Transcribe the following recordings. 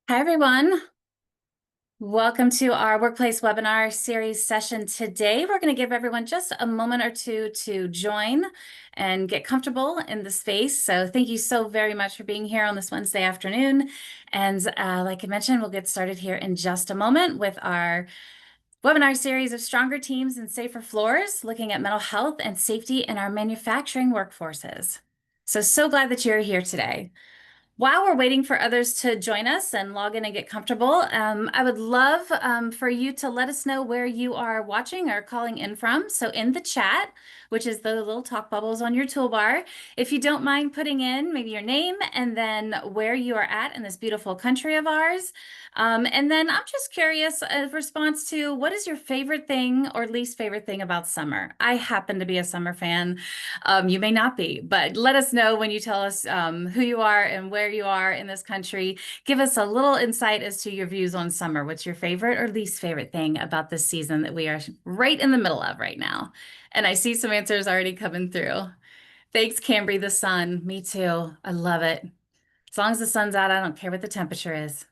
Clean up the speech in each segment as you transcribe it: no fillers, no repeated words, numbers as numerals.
Hi, everyone. Welcome to our workplace webinar series session today. We're going to give everyone just a moment or two to join and get comfortable in the space. So thank you so very much for being here on this Wednesday afternoon. And like I mentioned, we'll get started here in just a moment with our webinar series of Stronger Teams and Safer Floors, looking at mental health and safety in our manufacturing workforces. So glad that you're here today. While we're waiting for others to join us and log in and get comfortable, I would love for you to let us know where you are watching or calling in from. So in the chat, which is the little talk bubbles on your toolbar, if you don't mind putting in maybe your name and then where you are at in this beautiful country of ours. And then I'm just curious, a response to what is your favorite thing or least favorite thing about summer? I happen to be a summer fan. You may not be, but let us know when you tell us who you are and where you are in this country. Give us a little insight as to your views on summer. What's your favorite or least favorite thing about this season that we are right in the middle of right now? And I see some answers already coming through. Thanks, Cambry, the sun. Me too. I love it. As long as the sun's out, I don't care what the temperature is.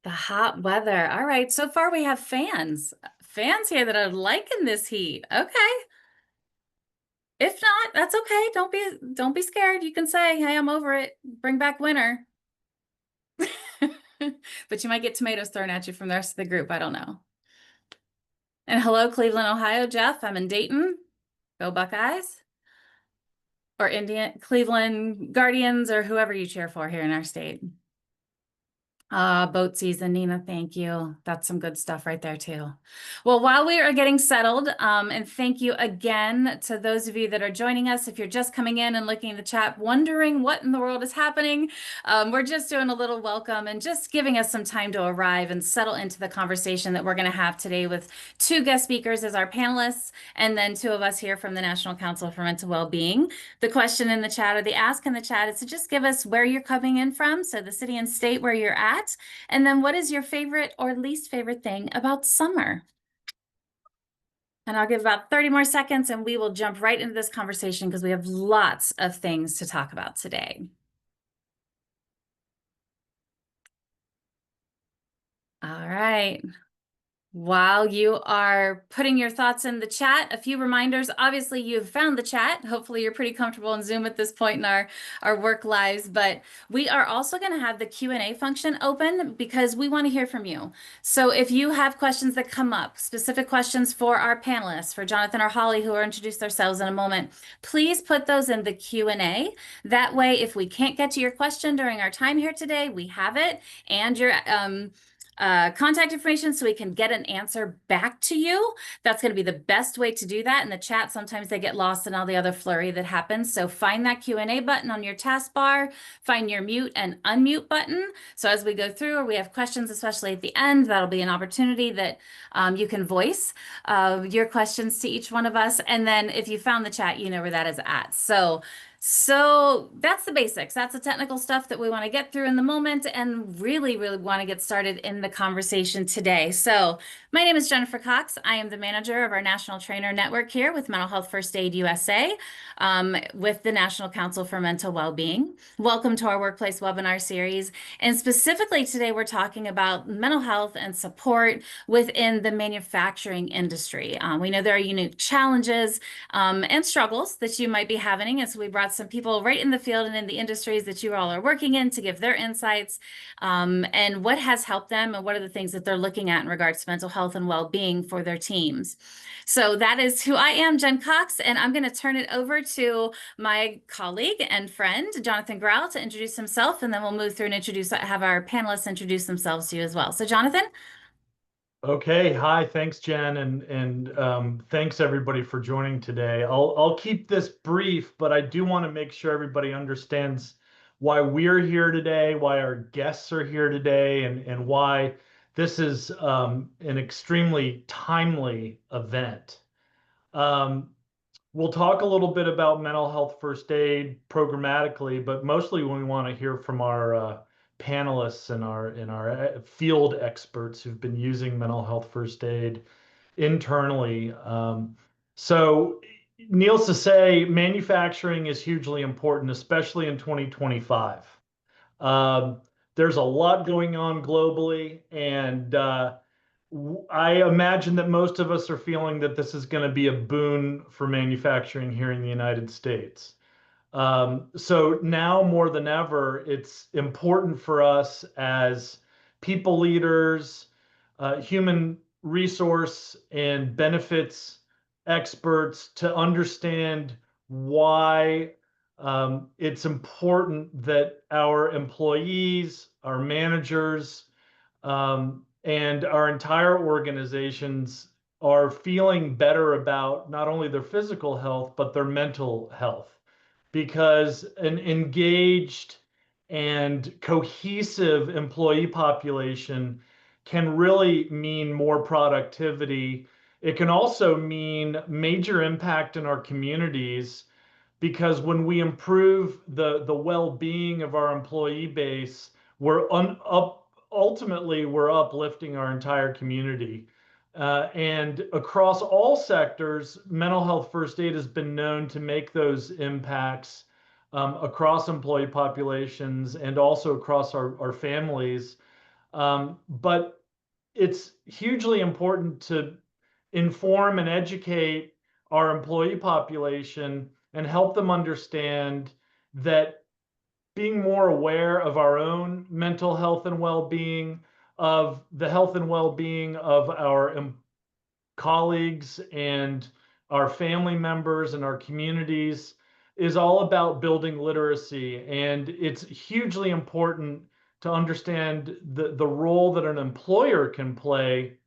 The hot weather. All right. So far we have fans. Fans here that are liking this heat. Okay. If not, that's okay. Don't be scared. You can say, "Hey, I'm over it. Bring back winter." But you might get tomatoes thrown at you from the rest of the group. I don't know. And hello, Cleveland, Ohio. Jeff, I'm in Dayton. Go Buckeyes. Or Indian Cleveland Guardians or whoever you cheer for here in our state. Boat season, Nina, thank you. That's some good stuff right there too. Well, while we are getting settled, and thank you again to those of you that are joining us. If you're just coming in and looking at the chat, wondering what in the world is happening, we're just doing a little welcome and just giving us some time to arrive and settle into the conversation that we're going to have today with two guest speakers as our panelists, and then two of us here from the National Council for Mental Wellbeing. The question in the chat or the ask in the chat is to just give us where you're coming in from, so the city and state where you're at. And then what is your favorite or least favorite thing about summer? And I'll give about 30 more seconds and we will jump right into this conversation because we have lots of things to talk about today. All right. While you are putting your thoughts in the chat, a few reminders. Obviously, you've found the chat. Hopefully, you're pretty comfortable in Zoom at this point in our work lives. But we are also going to have the Q&A function open because we want to hear from you. So if you have questions that come up, specific questions for our panelists, for Jonathan or Holly, who will introduce themselves in a moment, please put those in the Q&A. That way, if we can't get to your question during our time here today, we have it and your contact information so we can get an answer back to you. That's going to be the best way to do that. In the chat, sometimes they get lost in all the other flurry that happens. So find that Q&A button on your taskbar, find your mute and unmute button. So as we go through or we have questions, especially at the end, that'll be an opportunity that you can voice your questions to each one of us. And then if you found the chat, you know where that is at. So that's the basics. That's the technical stuff that we want to get through in the moment and really want to get started in the conversation today. So my name is Jennifer Cox. I am the manager of our National Trainer Network here with Mental Health First Aid USA, with the National Council for Mental Wellbeing. Welcome to our workplace webinar series. And specifically today, we're talking about mental health and support within the manufacturing industry. We know there are unique challenges and struggles that you might be having. And so we brought some people right in the field and in the industries that you all are working in to give their insights and what has helped them and what are the things that they're looking at in regards to mental health and well-being for their teams. So that is who I am, Jen Cox, and I'm going to turn it over to my colleague and friend, Jonathan Grau, to introduce himself, and then we'll move through and have our panelists introduce themselves to you as well. So Jonathan? Okay, hi, thanks, Jen, and thanks everybody for joining today. I'll keep this brief, but I do want to make sure everybody understands why we're here today, why our guests are here today, and why this is an extremely timely event. We'll talk a little bit about mental health first aid programmatically, but mostly we want to hear from our panelists and our field experts who've been using mental health first aid internally. So, needless to say, manufacturing is hugely important, especially in 2025. Um, there's a lot going on globally, and I imagine that most of us are feeling that this is going to be a boon for manufacturing here in the United States. So now more than ever, it's important for us as people leaders, human resource and benefits experts to understand why it's important that our employees, our managers, and our entire organizations are feeling better about not only their physical health, but their mental health. Because an engaged and cohesive employee population can really mean more productivity. It can also mean major impact in our communities because when we improve the well-being of our employee base, ultimately we're uplifting our entire community. And across all sectors, mental health first aid has been known to make those impacts across employee populations and also across our families. But it's hugely important to inform and educate our employee population and help them understand that being more aware of our own mental health and well-being, of the health and well-being of our colleagues and our family members and our communities is all about building literacy. And it's hugely important to understand the role that an employer can play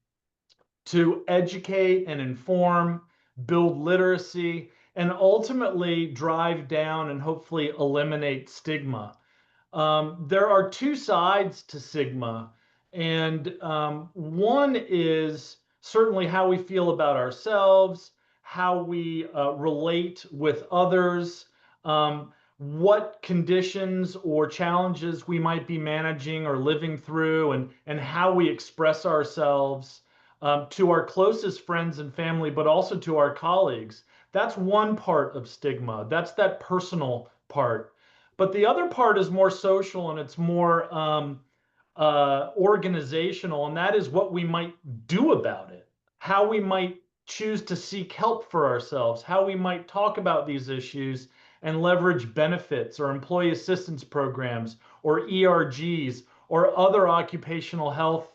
to educate and inform, build literacy, and ultimately drive down and hopefully eliminate stigma. There are two sides to stigma, and one is certainly how we feel about ourselves, how we relate with others, what conditions or challenges we might be managing or living through, and how we express ourselves to our closest friends and family, but also to our colleagues. That's one part of stigma. That's that personal part. But the other part is more social and it's more organizational, and that is what we might do about it, how we might choose to seek help for ourselves, how we might talk about these issues and leverage benefits or employee assistance programs or ERGs or other occupational health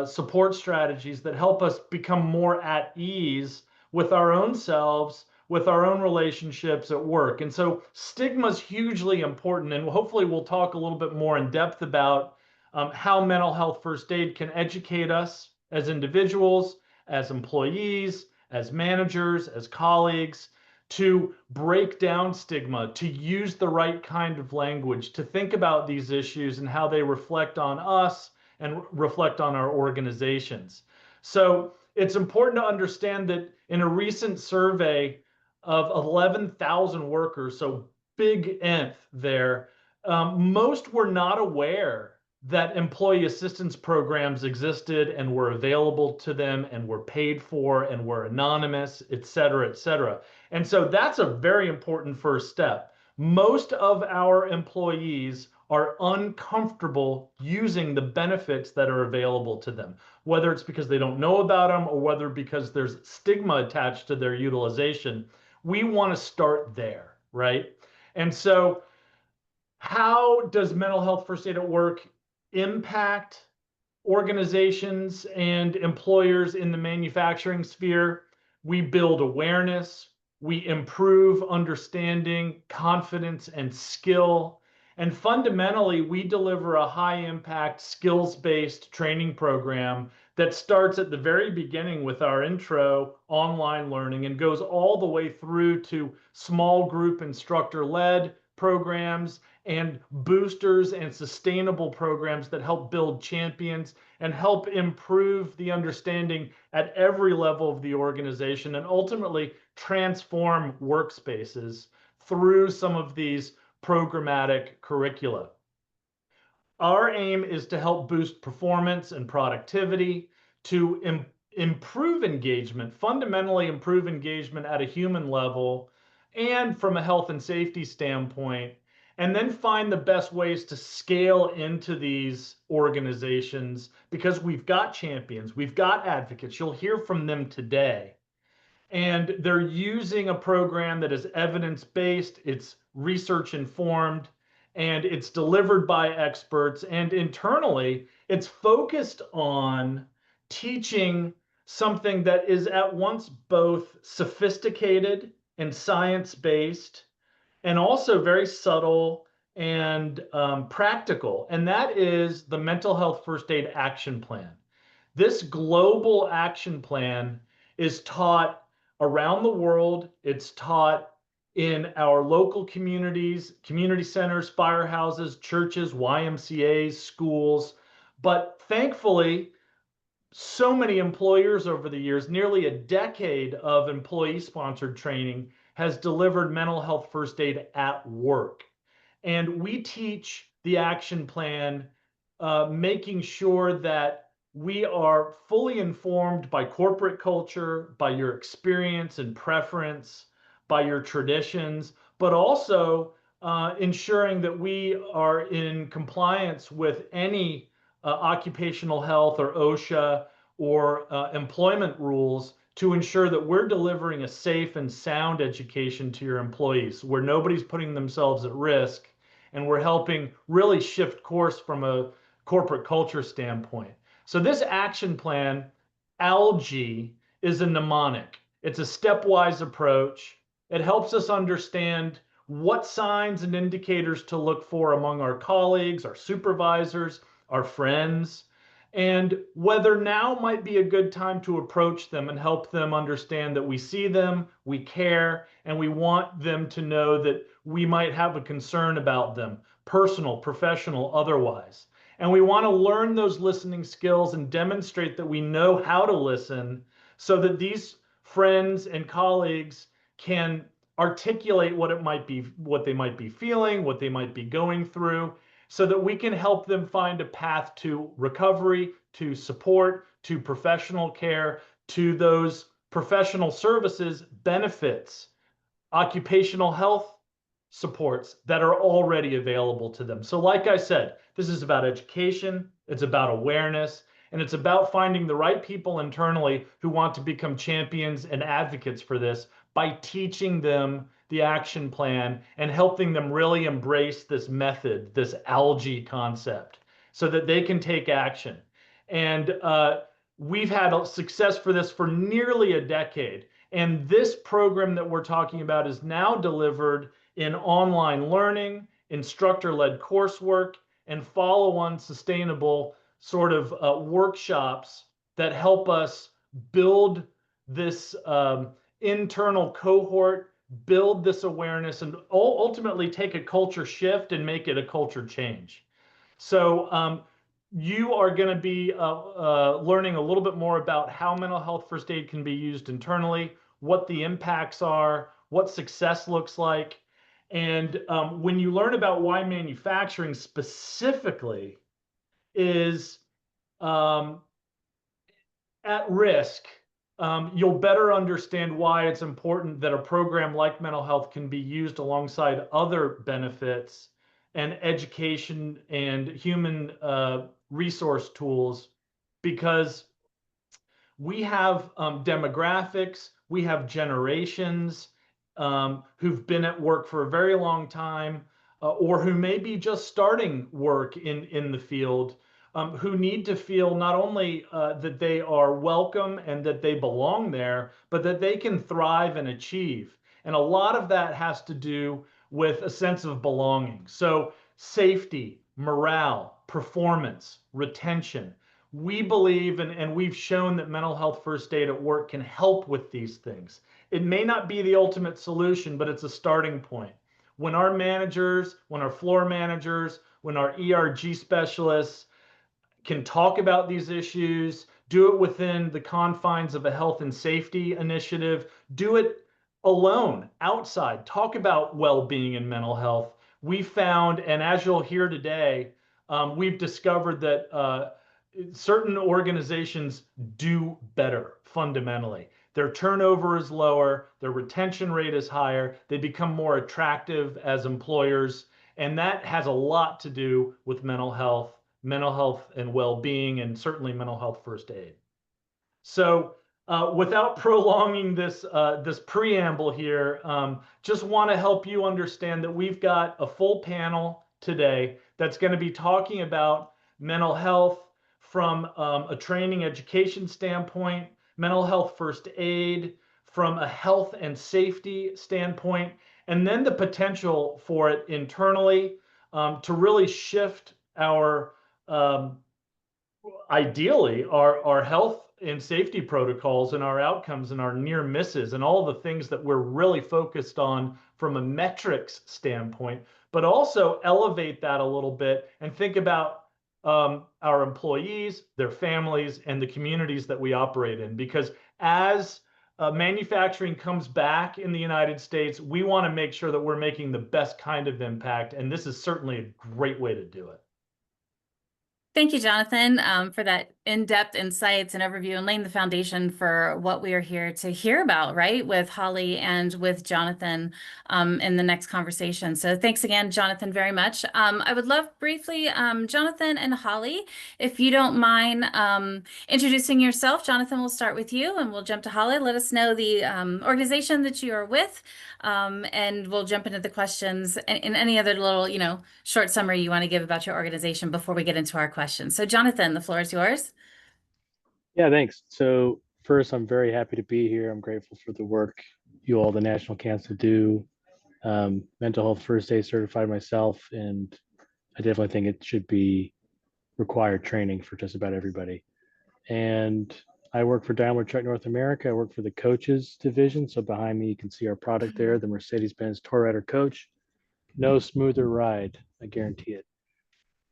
support strategies that help us become more at ease with our own selves, with our own relationships at work. And so stigma is hugely important. And hopefully we'll talk a little bit more in depth about how mental health first aid can educate us as individuals, as employees, as managers, as colleagues, to break down stigma, to use the right kind of language, to think about these issues and how they reflect on us and reflect on our organizations. So it's important to understand that in a recent survey of 11,000 workers, so big nth there, most were not aware that employee assistance programs existed and were available to them and were paid for and were anonymous, et cetera, et cetera. And so that's a very important first step. Most of our employees are uncomfortable using the benefits that are available to them, whether it's because they don't know about them or whether because there's stigma attached to their utilization. We want to start there, right? And so how does mental health first aid at work impact organizations and employers in the manufacturing sphere? We build awareness, we improve understanding, confidence, and skill. And fundamentally, we deliver a high impact, skills based training program that starts at the very beginning with our intro online learning and goes all the way through to small group instructor led programs and boosters and sustainable programs that help build champions and help improve the understanding at every level of the organization and ultimately transform workspaces through some of these programmatic curricula. Our aim is to help boost performance and productivity, to improve engagement, fundamentally improve engagement at a human level and from a health and safety standpoint, and then find the best ways to scale into these organizations because we've got champions, we've got advocates. You'll hear from them today. And they're using a program that is evidence-based, it's research informed, and it's delivered by experts. And internally, it's focused on teaching something that is at once both sophisticated and science-based, and also very subtle and practical. And that is the Mental Health First Aid Action Plan. This global action plan is taught around the world. It's taught in our local communities, community centers, firehouses, churches, YMCAs, schools. But thankfully, so many employers over the years, nearly a decade of employee sponsored training has delivered mental health first aid at work. And we teach the action plan, making sure that we are fully informed by corporate culture, by your experience and preference, by your traditions, but also ensuring that we are in compliance with any occupational health or OSHA or employment rules to ensure that we're delivering a safe and sound education to your employees where nobody's putting themselves at risk, and we're helping really shift course from a corporate culture standpoint. So this action plan, ALGE, is a mnemonic. It's a stepwise approach. It helps us understand what signs and indicators to look for among our colleagues, our supervisors, our friends, and whether now might be a good time to approach them and help them understand that we see them, we care, and we want them to know that we might have a concern about them, personal, professional, otherwise. And we want to learn those listening skills and demonstrate that we know how to listen so that these friends and colleagues can articulate what it might be, what they might be feeling, what they might be going through, so that we can help them find a path to recovery, to support, to professional care, to those professional services, benefits, occupational health supports that are already available to them. So like I said, this is about education, it's about awareness, and it's about finding the right people internally who want to become champions and advocates for this by teaching them the action plan and helping them really embrace this method, this ALGE concept, so that they can take action. And we've had success for this for nearly a decade. And this program that we're talking about is now delivered in online learning, instructor-led coursework, and follow-on sustainable sort of workshops that help us build this internal cohort, build this awareness, and ultimately take a culture shift and make it a culture change. So you are going to be learning a little bit more about how mental health first aid can be used internally, what the impacts are, what success looks like. And when you learn about why manufacturing specifically is at risk, you'll better understand why it's important that a program like mental health can be used alongside other benefits and education and human resource tools, because we have demographics, we have generations who've been at work for a very long time, or who may be just starting work in the field, who need to feel not only that they are welcome and that they belong there, but that they can thrive and achieve. And a lot of that has to do with a sense of belonging. So safety, morale, performance, retention. We believe and we've shown that mental health first aid at work can help with these things. It may not be the ultimate solution, but it's a starting point. When our managers, when our floor managers, when our ERG specialists can talk about these issues, do it within the confines of a health and safety initiative, do it alone, outside, talk about well-being and mental health. We found, and as you'll hear today, we've discovered that certain organizations do better fundamentally. Their turnover is lower, their retention rate is higher, they become more attractive as employers, and that has a lot to do with mental health and well-being, and certainly mental health first aid. So, without prolonging this preamble here, just want to help you understand that we've got a full panel today that's going to be talking about mental health from a training education standpoint, mental health first aid from a health and safety standpoint, and then the potential for it internally to really shift our ideally our health and safety protocols and our outcomes and our near misses and all the things that we're really focused on from a metrics standpoint, but also elevate that a little bit and think about our employees, their families, and the communities that we operate in. Because as manufacturing comes back in the United States, we want to make sure that we're making the best kind of impact, and this is certainly a great way to do it. Thank you, Jonathan, for that in-depth insights and overview and laying the foundation for what we are here to hear about, right, with Holly and with Jonathan in the next conversation. So thanks again, Jonathan, very much. I would love briefly, Jonathan and Holly, if you don't mind introducing yourself. Jonathan, we'll start with you and we'll jump to Holly. Let us know the organization that you are with, and we'll jump into the questions and any other little, short summary you want to give about your organization before we get into our questions. So Jonathan, the floor is yours. Yeah, thanks. So first, I'm very happy to be here. I'm grateful for the work you all, the National Council, do. Mental health first aid certified myself, and I definitely think it should be required training for just about everybody. And I work for Daimler Truck North America. I work for the coaches division. So behind me, you can see our product there, the Mercedes-Benz Tourer Coach. No smoother ride, I guarantee it.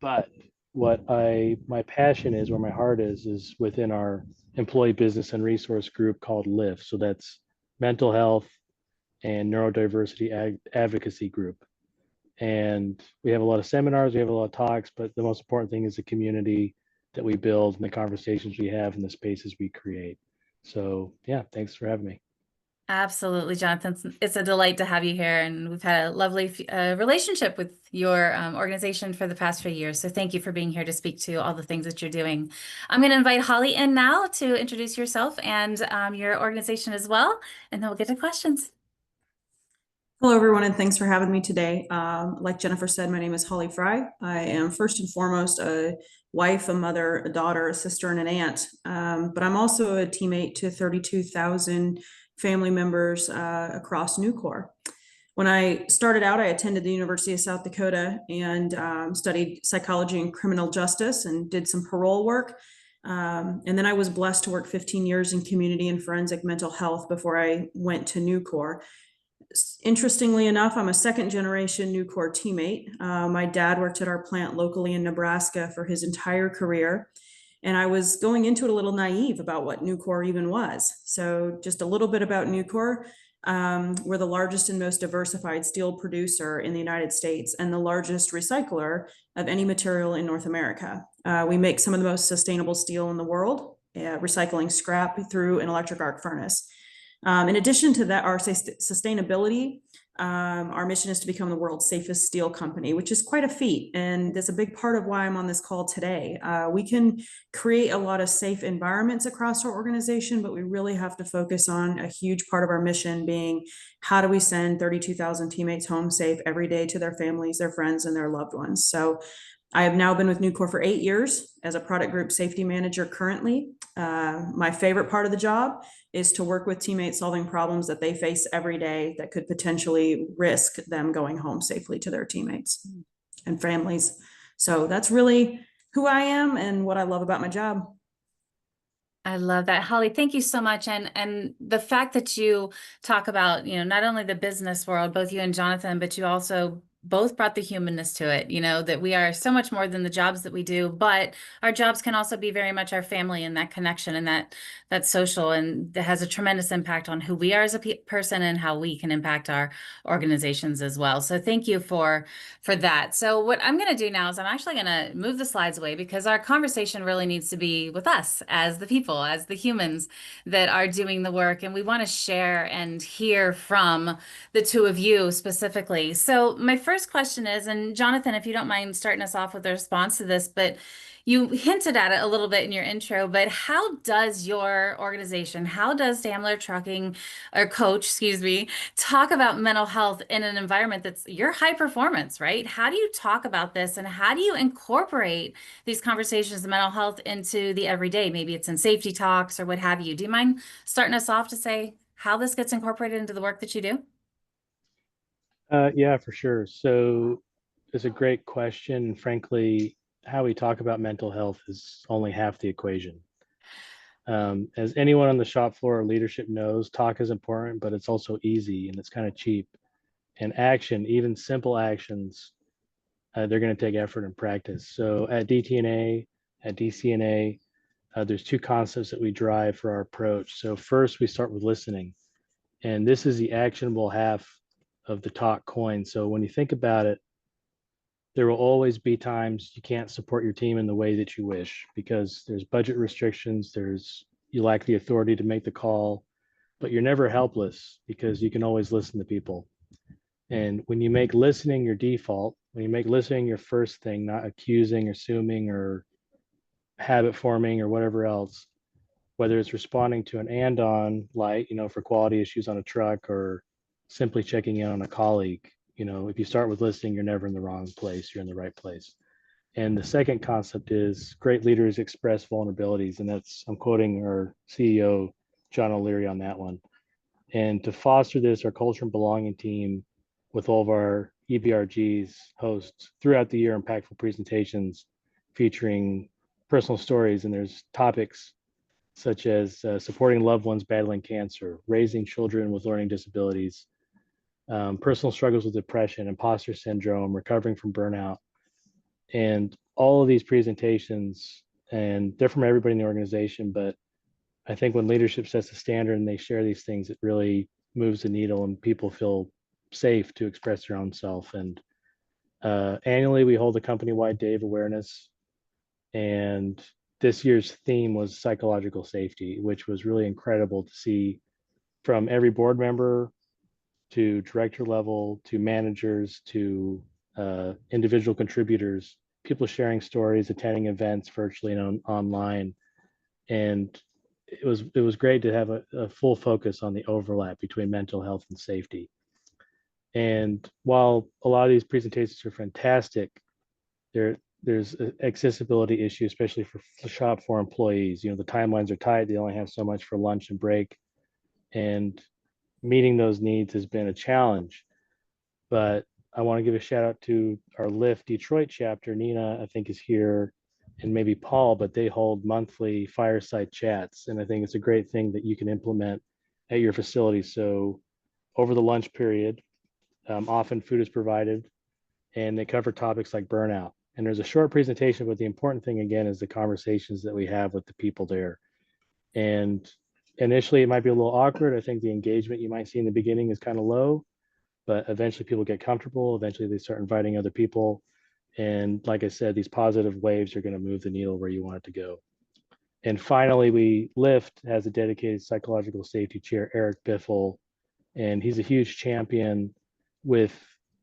But my passion is, where my heart is within our employee business and resource group called LIFT. So that's mental health and neurodiversity advocacy group. And we have a lot of seminars, we have a lot of talks, but the most important thing is the community that we build and the conversations we have and the spaces we create. So yeah, thanks for having me. Absolutely, Jonathan. It's a delight to have you here, and we've had a lovely relationship with your organization for the past few years. So thank you for being here to speak to all the things that you're doing. I'm going to invite Holly in now to introduce yourself and your organization as well, and then we'll get to questions. Hello, everyone, and thanks for having me today. Like Jennifer said, my name is Holly Fry. I am first and foremost a wife, a mother, a daughter, a sister, and an aunt. But I'm also a teammate to 32,000 family members across Nucor. When I started out, I attended the University of South Dakota and studied psychology and criminal justice and did some parole work. And then I was blessed to work 15 years in community and forensic mental health before I went to Nucor. Interestingly enough, I'm a second generation Nucor teammate. My dad worked at our plant locally in Nebraska for his entire career. And I was going into it a little naive about what Nucor even was. So just a little bit about Nucor. We're the largest and most diversified steel producer in the United States and the largest recycler of any material in North America. We make some of the most sustainable steel in the world, recycling scrap through an electric arc furnace. In addition to that, our sustainability, our mission is to become the world's safest steel company, which is quite a feat. And that's a big part of why I'm on this call today. We can create a lot of safe environments across our organization, but we really have to focus on a huge part of our mission being, how do we send 32,000 teammates home safe every day to their families, their friends, and their loved ones? So I have now been with Nucor for 8 years as a product group safety manager currently. My favorite part of the job is to work with teammates solving problems that they face every day that could potentially risk them going home safely to their teammates and families. So that's really who I am and what I love about my job. I love that. Holly, thank you so much. And the fact that you talk about, not only the business world, both you and Jonathan, but you also both brought the humanness to it, that we are so much more than the jobs that we do, but our jobs can also be very much our family and that connection and that social, and that has a tremendous impact on who we are as a person and how we can impact our organizations as well. So thank you for that. So what I'm going to do now is I'm actually going to move the slides away, because our conversation really needs to be with us as the people, as the humans that are doing the work. And we want to share and hear from the two of you specifically. So my first question is, and Jonathan, if you don't mind starting us off with a response to this, but you hinted at it a little bit in your intro, but how does your organization, how does Daimler Trucking, or Coach, excuse me, talk about mental health in an environment that's your high performance, right? How do you talk about this, and how do you incorporate these conversations of mental health into the everyday? Maybe it's in safety talks or what have you. Do you mind starting us off to say how this gets incorporated into the work that you do? Yeah, for sure. So it's a great question. And frankly, how we talk about mental health is only half the equation. As anyone on the shop floor or leadership knows, talk is important, but it's also easy and it's kind of cheap. And action, even simple actions, they're going to take effort and practice. So at DTNA, at DCNA, there's two concepts that we drive for our approach. So first, we start with listening. And this is the actionable half of the talk coin. So when you think about it, there will always be times you can't support your team in the way that you wish, because there's budget restrictions, you lack the authority to make the call, but you're never helpless because you can always listen to people. And when you make listening your default, when you make listening your first thing, not accusing, assuming, or habit forming, or whatever else, whether it's responding to an and-on light, for quality issues on a truck, or simply checking in on a colleague, if you start with listening, you're never in the wrong place, you're in the right place. And the second concept is great leaders express vulnerabilities. And I'm quoting our CEO, John O'Leary, on that one. And to foster this, our culture and belonging team, with all of our EBRGs, hosts throughout the year impactful presentations featuring personal stories. And there's topics such as supporting loved ones battling cancer, raising children with learning disabilities, personal struggles with depression, imposter syndrome, recovering from burnout. And all of these presentations, and they're from everybody in the organization, but I think when leadership sets the standard and they share these things, it really moves the needle and people feel safe to express their own self. And annually, we hold a company-wide day of awareness. And this year's theme was psychological safety, which was really incredible to see from every board member to director level to managers to individual contributors, people sharing stories, attending events virtually and online. And it was great to have a full focus on the overlap between mental health and safety. And while a lot of these presentations are fantastic, there's accessibility issue, especially for shop floor employees. The timelines are tight. They only have so much for lunch and break. And meeting those needs has been a challenge. But I want to give a shout out to our Lyft Detroit chapter. Nina, I think, is here, and maybe Paul, but they hold monthly fireside chats. And I think it's a great thing that you can implement at your facility. So over the lunch period, often food is provided, and they cover topics like burnout. And there's a short presentation, but the important thing, again, is the conversations that we have with the people there. And initially, it might be a little awkward. I think the engagement you might see in the beginning is kind of low, but eventually people get comfortable. Eventually they start inviting other people. And like I said, these positive waves are going to move the needle where you want it to go. And finally, Lyft has a dedicated psychological safety chair, Eric Biffle, and he's a huge champion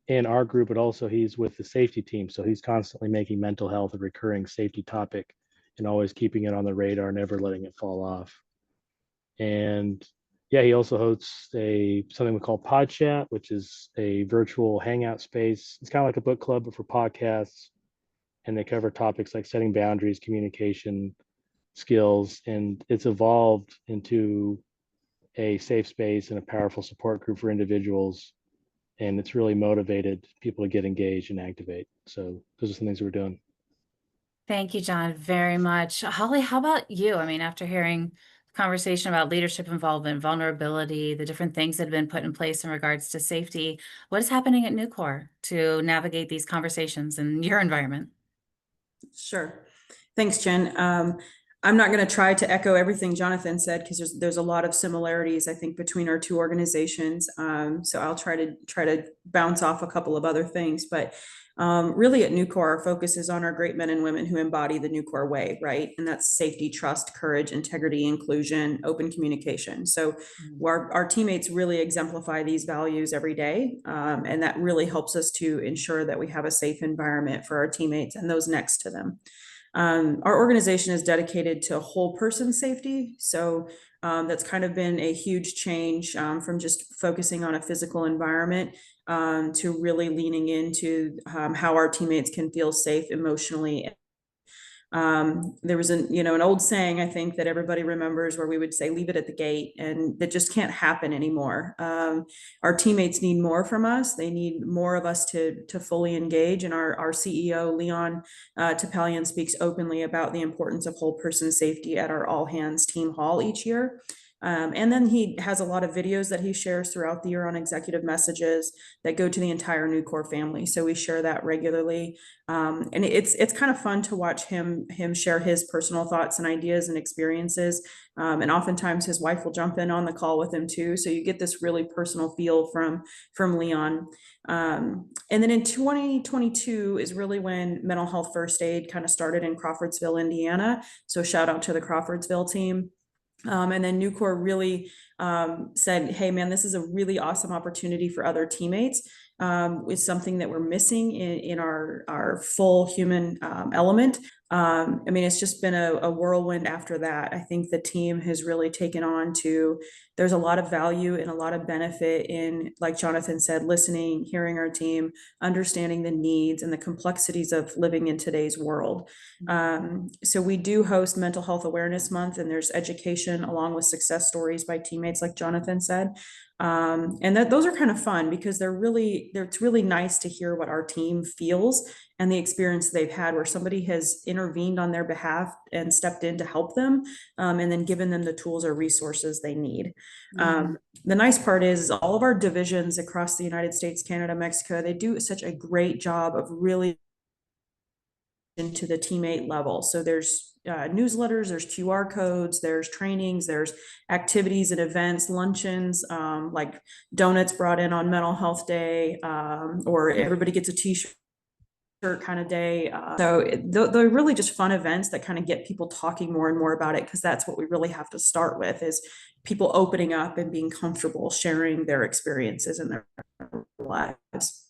in our group, but also he's with the safety team. So he's constantly making mental health a recurring safety topic and always keeping it on the radar, never letting it fall off. And yeah, he also hosts something we call Pod Chat, which is a virtual hangout space. It's kind of like a book club, but for podcasts. And they cover topics like setting boundaries, communication skills, and it's evolved into a safe space and a powerful support group for individuals. And it's really motivated people to get engaged and activate. So those are some things we're doing. Thank you, John, very much. Holly, how about you? I mean, after hearing conversation about leadership involvement, vulnerability, the different things that have been put in place in regards to safety. What is happening at Nucor to navigate these conversations in your environment? Sure. Thanks, Jen. I'm not going to try to echo everything Jonathan said because there's a lot of similarities, I think, between our two organizations. So I'll try to bounce off a couple of other things. But really, at Nucor, our focus is on our great men and women who embody the Nucor way, right? And that's safety, trust, courage, integrity, inclusion, open communication. So our teammates really exemplify these values every day, and that really helps us to ensure that we have a safe environment for our teammates and those next to them. Our organization is dedicated to whole person safety. So that's kind of been a huge change from just focusing on a physical environment to really leaning into how our teammates can feel safe emotionally. There was an old saying, I think, that everybody remembers where we would say, leave it at the gate, and that just can't happen anymore. Our teammates need more from us. They need more of us to fully engage. And our CEO, Leon Topalian, speaks openly about the importance of whole person safety at our all hands team hall each year. And then he has a lot of videos that he shares throughout the year on executive messages that go to the entire Nucor family. So we share that regularly. And it's kind of fun to watch him share his personal thoughts and ideas and experiences. And oftentimes his wife will jump in on the call with him too. So you get this really personal feel from Leon. And then in 2022 is really when mental health first aid kind of started in Crawfordsville, Indiana. So shout out to the Crawfordsville team. And then Nucor really said, hey, man, this is a really awesome opportunity for other teammates. It's something that we're missing in our full human element. I mean, it's just been a whirlwind after that. I think the team has really taken on to, there's a lot of value and a lot of benefit in, like Jonathan said, listening, hearing our team, understanding the needs and the complexities of living in today's world. So we do host Mental Health Awareness Month, and there's education along with success stories by teammates, like Jonathan said. And those are kind of fun because it's really nice to hear what our team feels and the experience they've had where somebody has intervened on their behalf and stepped in to help them, and then given them the tools or resources they need. The nice part is all of our divisions across the United States, Canada, Mexico, they do such a great job of really into the teammate level. So there's newsletters, there's QR codes, there's trainings, there's activities and events, luncheons, like donuts brought in on Mental Health Day, or everybody gets a t-shirt kind of day. So they're really just fun events that kind of get people talking more and more about it, because that's what we really have to start with, is people opening up and being comfortable sharing their experiences in their lives.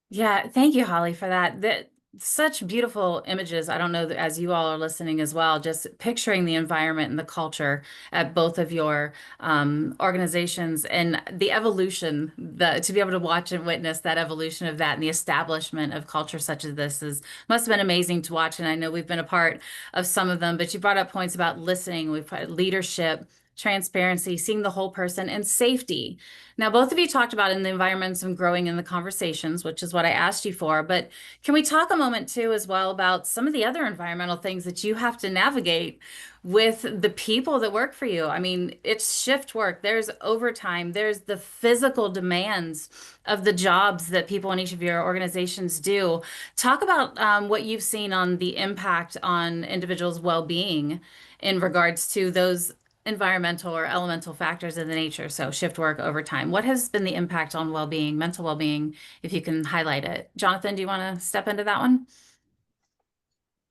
Yeah, thank you, Holly, for that. Such beautiful images. I don't know, as you all are listening as well, just picturing the environment and the culture at both of your organizations, and the evolution, to be able to watch and witness that evolution of that and the establishment of culture such as this must have been amazing to watch. And I know we've been a part of some of them, but you brought up points about listening, we've put leadership, transparency, seeing the whole person, and safety. Now, both of you talked about in the environments and growing in the conversations, which is what I asked you for, but can we talk a moment too as well about some of the other environmental things that you have to navigate with the people that work for you? I mean, it's shift work, there's overtime, there's the physical demands of the jobs that people in each of your organizations do. Talk about what you've seen on the impact on individuals' well-being in regards to those environmental or elemental factors in the nature. So shift work, overtime. What has been the impact on well-being, mental well-being, if you can highlight it? Jonathan, do you want to step into that one?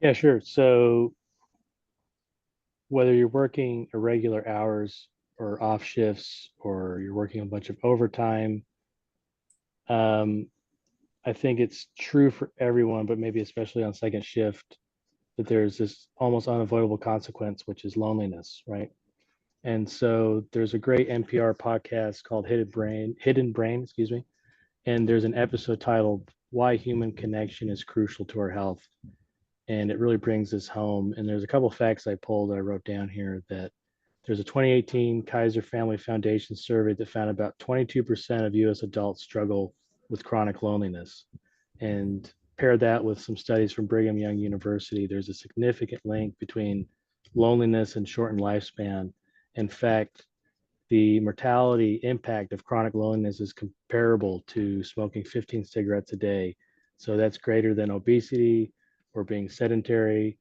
Yeah, sure. So whether you're working irregular hours or off shifts, or you're working a bunch of overtime, I think it's true for everyone, but maybe especially on second shift, that there's this almost unavoidable consequence, which is loneliness, right? And so there's a great NPR podcast called Hidden Brain, excuse me. And there's an episode titled Why Human Connection is Crucial to Our Health. And it really brings this home. And there's a couple of facts I pulled that I wrote down here, that there's a 2018 Kaiser Family Foundation survey that found about 22% of US adults struggle with chronic loneliness. And pair that with some studies from Brigham Young University, there's a significant link between loneliness and shortened lifespan. In fact, the mortality impact of chronic loneliness is comparable to smoking 15 cigarettes a day. So that's greater than obesity or being sedentary.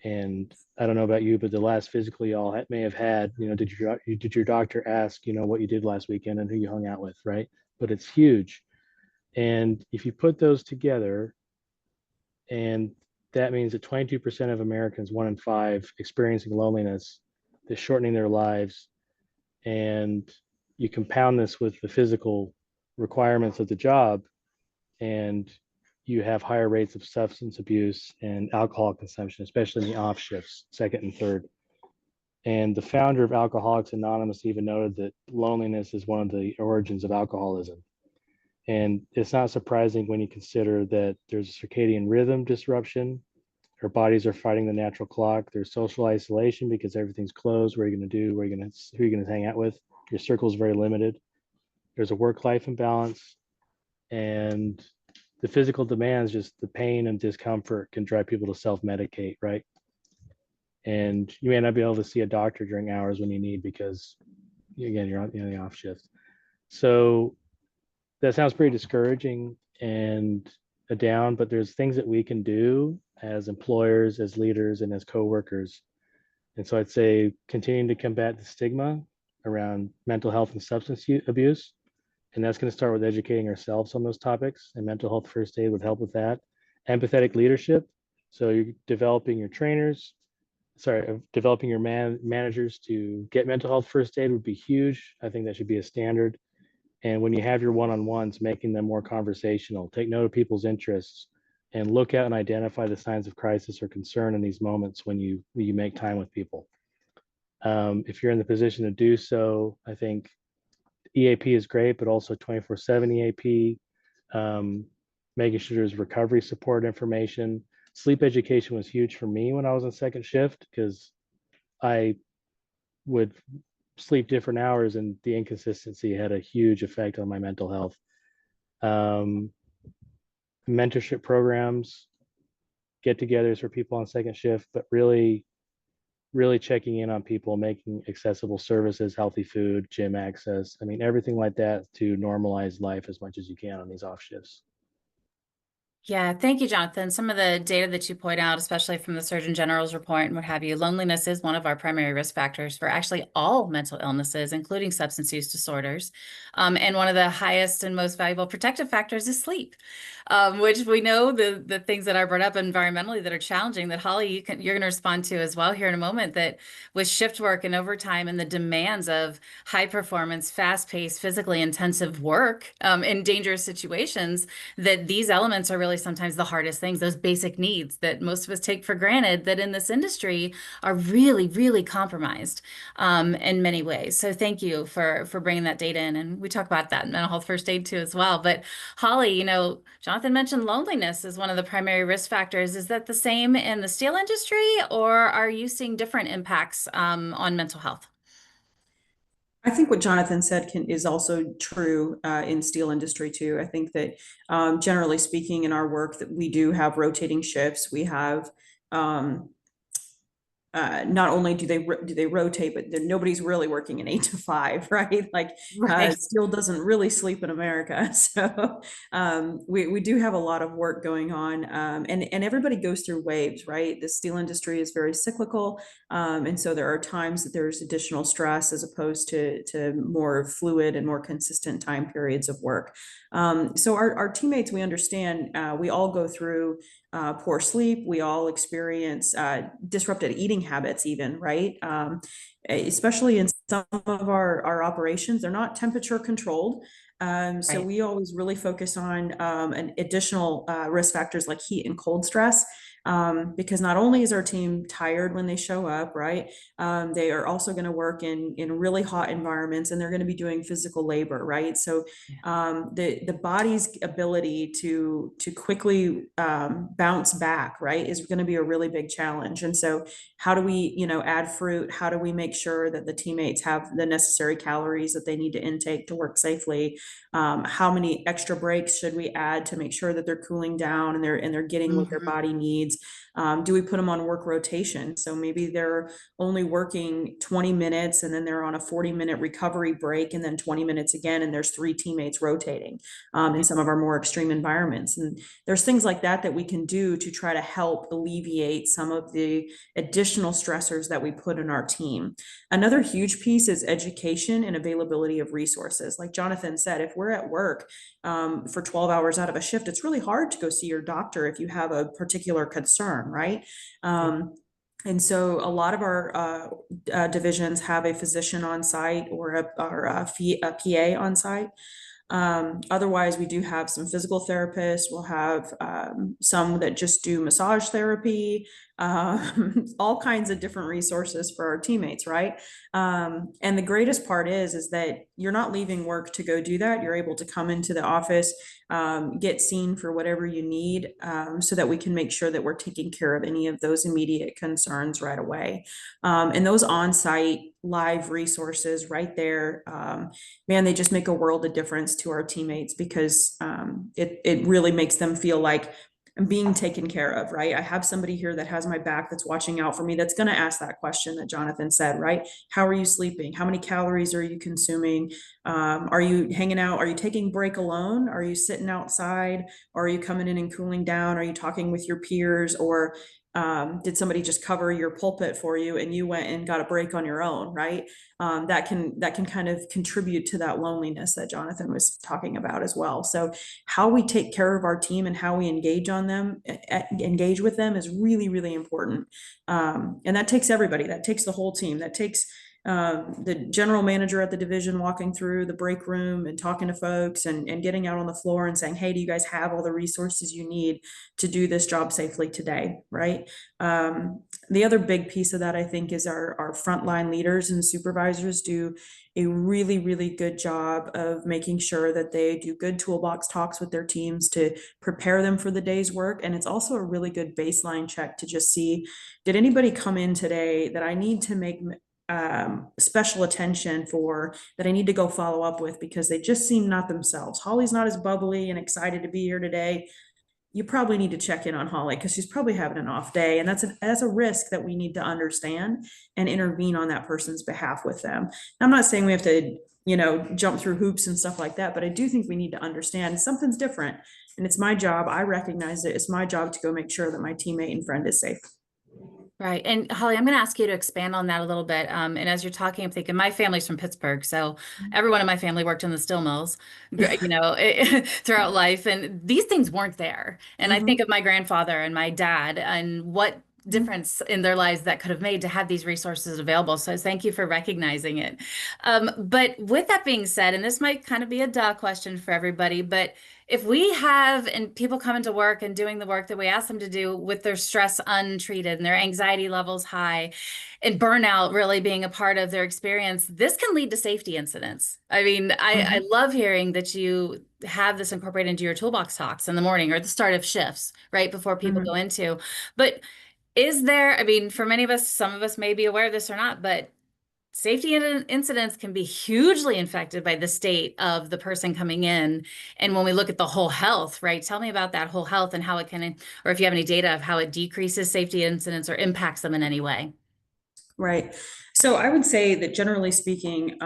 And I don't know about you, but the last physical y'all may have had, did your doctor ask, what you did last weekend and who you hung out with, right? But it's huge. And if you put those together, and that means that 22% of Americans, 1 in 5, experiencing loneliness, that's shortening their lives. And you compound this with the physical requirements of the job, and you have higher rates of substance abuse and alcohol consumption, especially in the off shifts, second and third. And the founder of Alcoholics Anonymous even noted that loneliness is one of the origins of alcoholism. And it's not surprising when you consider that there's a circadian rhythm disruption. Our bodies are fighting the natural clock. There's social isolation because everything's closed. What are you going to do? Who are you going to hang out with? Your circle is very limited. There's a work-life imbalance, and the physical demands, just the pain and discomfort, can drive people to self-medicate, right? And you may not be able to see a doctor during hours when you need because, again, you're on the off shift. So that sounds pretty discouraging and a down, but there's things that we can do as employers, as leaders, and as coworkers. And so I'd say continuing to combat the stigma around mental health and substance abuse. And that's going to start with educating ourselves on those topics, and mental health first aid would help with that. Empathetic leadership. So you're developing your developing your managers to get mental health first aid would be huge. I think that should be a standard. And when you have your one-on-ones, making them more conversational, take note of people's interests, and look out and identify the signs of crisis or concern in these moments when you make time with people. If you're in the position to do so, I think EAP is great, but also 24/7 EAP, making sure there's recovery support information. Sleep education was huge for me when I was on second shift because I would sleep different hours, and the inconsistency had a huge effect on my mental health. Mentorship programs, get-togethers for people on second shift, but really checking in on people, making accessible services, healthy food, gym access. I mean, everything like that to normalize life as much as you can on these off shifts. Yeah, thank you, Jonathan. Some of the data that you point out, especially from the Surgeon General's report and what have you, loneliness is one of our primary risk factors for actually all mental illnesses, including substance use disorders. And one of the highest and most valuable protective factors is sleep, which we know the things that are brought up environmentally that are challenging that Holly, you're going to respond to as well here in a moment, that with shift work and overtime and the demands of high performance, fast paced, physically intensive work in dangerous situations, that these elements are really sometimes the hardest things, those basic needs that most of us take for granted, that in this industry are really, really compromised in many ways. So thank you for bringing that data in. And we talk about that in mental health first aid too as well. But Holly, Jonathan mentioned loneliness as one of the primary risk factors. Is that the same in the steel industry, or are you seeing different impacts on mental health? I think what Jonathan said is also true in steel industry too. I think that generally speaking, in our work, that we do have rotating shifts. We have not only do they rotate, but nobody's really working an 8 to 5, right? Like Right. steel doesn't really sleep in America, so we do have a lot of work going on, and everybody goes through waves, right? The steel industry is very cyclical, and so there are times that there's additional stress as opposed to more fluid and more consistent time periods of work. So our teammates, we understand, we all go through poor sleep. We all experience disrupted eating habits even, right? Especially in some of our operations, they're not temperature controlled. So Right. we always really focus on an additional risk factors like heat and cold stress. Because not only is our team tired when they show up, right? They are also going to work in really hot environments, and they're going to be doing physical labor, right? So the body's ability to quickly bounce back, right, is going to be a really big challenge. And so how do we add fruit? How do we make sure that the teammates have the necessary calories that they need to intake to work safely? How many extra breaks should we add to make sure that they're cooling down and they're getting what their body needs? needs? Do we put them on work rotation? So maybe they're only working 20 minutes and then they're on a 40-minute recovery break and then 20 minutes again, and there's 3 teammates rotating in some of our more extreme environments. And there's things like that that we can do to try to help alleviate some of the additional stressors that we put in our team. Another huge piece is education and availability of resources. Like Jonathan said, if we're at work for 12 hours out of a shift, it's really hard to go see your doctor if you have a particular concern, right? And so a lot of our divisions have a physician on site or a PA on site. Otherwise, we do have some physical therapists. We'll have some that just do massage therapy, all kinds of different resources for our teammates, right? And the greatest part is that you're not leaving work to go do that. You're able to come into the office, get seen for whatever you need, so that we can make sure that we're taking care of any of those immediate concerns right away. And those on-site live resources right there, man, they just make a world of difference to our teammates, because it really makes them feel like I'm being taken care of, right? I have somebody here that has my back, that's watching out for me, that's going to ask that question that Jonathan said, right? How are you sleeping? How many calories are you consuming? Are you hanging out? Are you taking break alone? Are you sitting outside? Or are you coming in and cooling down? Are you talking with your peers? Or did somebody just cover your pulpit for you and you went and got a break on your own, right? That can kind of contribute to that loneliness that Jonathan was talking about as well. So how we take care of our team and how we engage with them is really, really important. And that takes everybody. That takes the whole team. That takes the general manager at the division walking through the break room and talking to folks and getting out on the floor and saying, hey, do you guys have all the resources you need to do this job safely today, right? The other big piece of that, I think, is our frontline leaders and supervisors do a really, really good job of making sure that they do good toolbox talks with their teams to prepare them for the day's work. And it's also a really good baseline check to just see, did anybody come in today that I need to make special attention for, that I need to go follow up with because they just seem not themselves. Holly's not as bubbly and excited to be here today. You probably need to check in on Holly because she's probably having an off day. And that's a risk that we need to understand and intervene on that person's behalf with them. I'm not saying we have to, jump through hoops and stuff like that, but I do think we need to understand something's different. And it's my job. I recognize it. It's my job to go make sure that my teammate and friend is safe. Right. And Holly, I'm going to ask you to expand on that a little bit. And as you're talking, I'm thinking my family's from Pittsburgh. So everyone in my family worked in the steel mills, throughout life. And these things weren't there. And I think of my grandfather and my dad and what difference in their lives that could have made to have these resources available. So thank you for recognizing it. But with that being said, and this might kind of be a duh question for everybody, but if we have and people come into work and doing the work that we ask them to do with their stress untreated and their anxiety levels high and burnout really being a part of their experience, this can lead to safety incidents. I mean, I love hearing that you have this incorporated into your toolbox talks in the morning or the start of shifts right before people go into. But is there, I mean, for many of us, some of us may be aware of this or not, but safety incidents can be hugely affected by the state of the person coming in. And when we look at the whole health, right? Tell me about that whole health and how it can, or if you have any data of how it decreases safety incidents or impacts them in any way. Right. So I would say that generally speaking,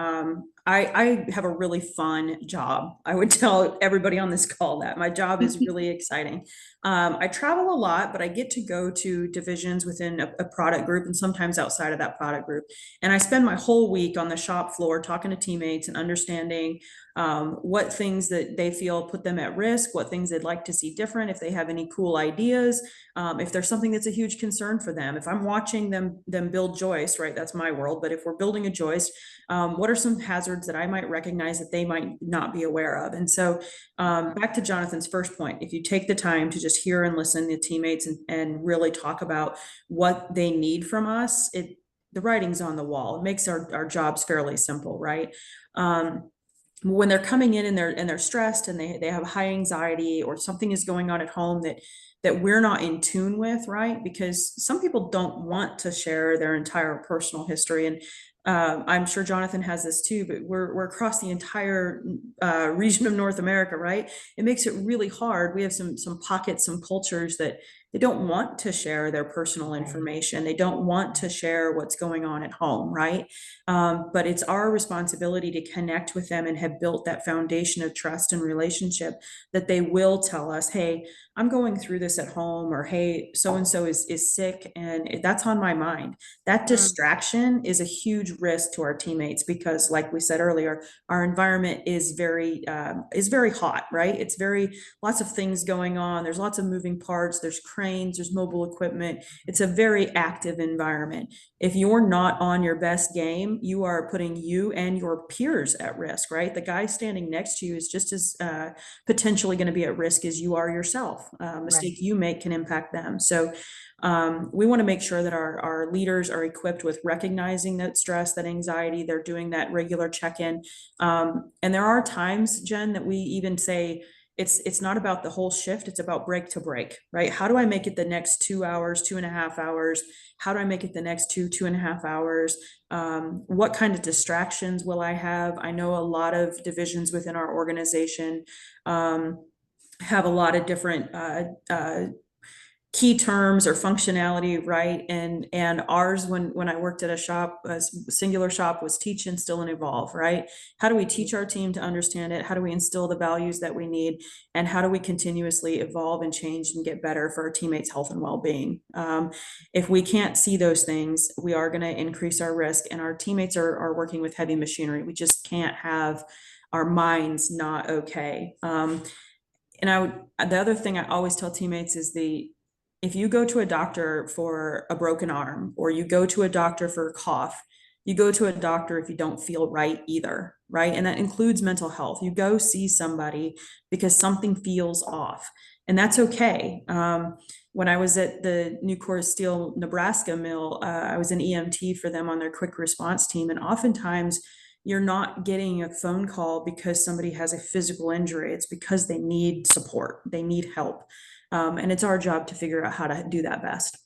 I have a really fun job. I would tell everybody on this call that my job is really exciting. I travel a lot, but I get to go to divisions within a product group and sometimes outside of that product group. And I spend my whole week on the shop floor talking to teammates and understanding what things that they feel put them at risk, what things they'd like to see different, if they have any cool ideas, if there's something that's a huge concern for them. If I'm watching them build joists, right, that's my world, but if we're building a joist, what are some hazards that I might recognize that they might not be aware of? And so back to Jonathan's first point, if you take the time to just hear and listen to teammates and really talk about what they need from us, the writing's on the wall. It makes our jobs fairly simple, right? When they're coming in and they're stressed and they have high anxiety or something is going on at home that we're not in tune with, right? Because some people don't want to share their entire personal history. And I'm sure Jonathan has this too, but we're across the entire region of North America, right? It makes it really hard. We have some pockets, some cultures that they don't want to share their personal information. They don't want to share what's going on at home, right? But it's our responsibility to connect with them and have built that foundation of trust and relationship that they will tell us, hey, I'm going through this at home, or hey, so and so is sick and that's on my mind. That distraction is a huge risk to our teammates because, like we said earlier, our environment is very hot, right? It's very lots of things going on. There's lots of moving parts. There's cranes. There's mobile equipment. It's a very active environment. If you're not on your best game, you are putting you and your peers at risk, right? The guy standing next to you is just as potentially going to be at risk as you are yourself. Mistake you make can impact them. So we want to make sure that our leaders are equipped with recognizing that stress, that anxiety. They're doing that regular check-in. And there are times, Jen, that we even say, it's not about the whole shift, it's about break to break, right? How do I make it the next 2 hours, 2.5 hours? How do I make it the next 2.5 hours? What kind of distractions will I have? I know a lot of divisions within our organization have a lot of different key terms or functionality, right? And ours, when I worked at a shop, a singular shop, was teach, instill, and evolve, right? How do we teach our team to understand it? How do we instill the values that we need? And how do we continuously evolve and change and get better for our teammates' health and well-being? If we can't see those things, we are going to increase our risk, and our teammates are working with heavy machinery. We just can't have our minds not okay. The other thing I always tell teammates is if you go to a doctor for a broken arm, or you go to a doctor for a cough, you go to a doctor if you don't feel right either, right? And that includes mental health. You go see somebody because something feels off, and that's okay. When I was at the Nucor Steel Nebraska mill, I was an EMT for them on their quick response team, and oftentimes you're not getting a phone call because somebody has a physical injury. It's because they need support, they need help. And it's our job to figure out how to do that best.